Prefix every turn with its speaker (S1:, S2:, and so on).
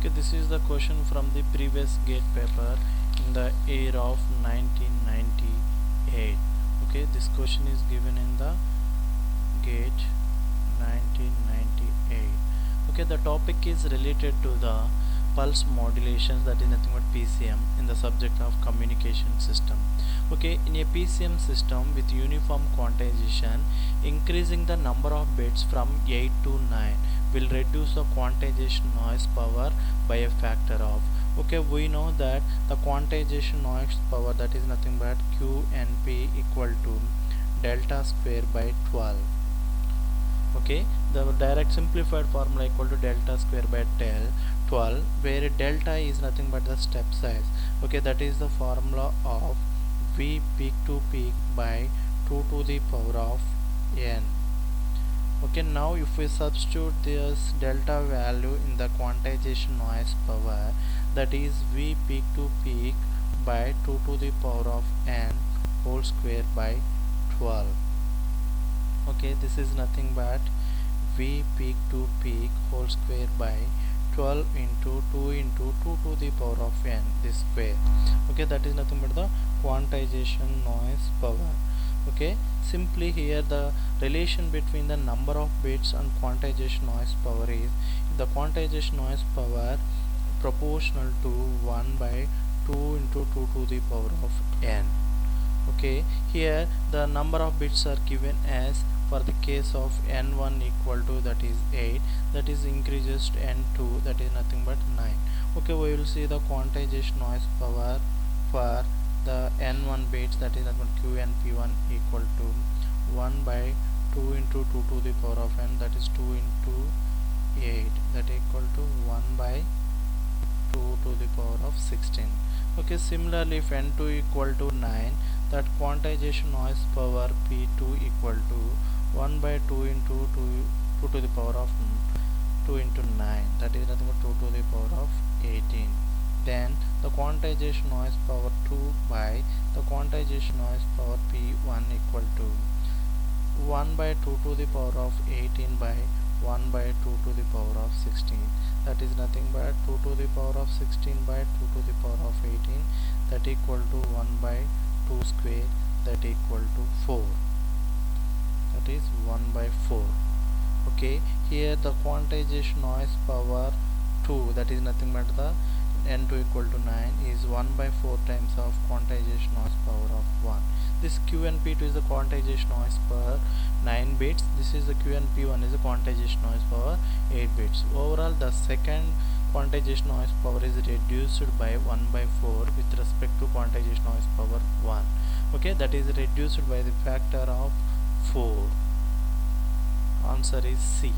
S1: Okay, this is the question from the previous GATE paper in the year of 1998. Okay, this question is given in the GATE 1998. Okay, the topic is related to the pulse modulations, that is nothing but PCM, in the subject of communication system. Okay, in a PCM system with uniform quantization, increasing the number of bits from 8 to 9 will reduce the quantization noise power by a factor of. Okay, we know that the quantization noise power, that is nothing but QNP equal to delta square by 12. Okay, the direct simplified formula equal to delta square by 12, where delta is nothing but the step size. Okay, that is the formula of V peak to peak by 2 to the power of n. Okay, now if we substitute this delta value in the quantization noise power, that is V peak to peak by 2 to the power of n whole square by 12. Okay, this is nothing but V peak to peak whole square by 12 into 2 into 2 to the power of n, this square. Okay, that is nothing but the quantization noise power. Okay, simply here the relation between the number of bits and quantization noise power is the quantization noise power proportional to 1 by 2 into 2 to the power of n. Okay, here the number of bits are given as, for the case of n1 equal to, that is 8, that is increases to n2, that is nothing but 9. Okay, we will see the quantization noise power for the n1 bits, that is nothing but QNP1 equal to 1 by 2 into 2 to the power of n, that is 2 into 8, that equal to 1 by 2 to the power of 16. Okay, similarly if n2 equal to 9, that quantization noise power P2 equal to 1 by 2 into 2 to the power of 2 into 9, that is nothing but 2 to the power of 18. Then the quantization noise power 2 by the quantization noise power P1 equal to 1 by 2 to the power of 18 by 1 by 2 to the power of 16, that is nothing but 2 to the power of 16 by 2 to the power of 18, that equal to 1 by 2 square, that equal to 4, that is 1 by 4. Okay, here the quantization noise power 2, that is nothing but the n2 equal to 9 is 1 by 4 times of quantization noise power of 1. This QNP2 is the quantization noise per 9 bits. This is the QNP1 is the quantization noise power 8 bits. Overall, the second quantization noise power is reduced by 1 by 4 with respect to quantization noise power 1. Okay, that is reduced by the factor of 4. Answer is C.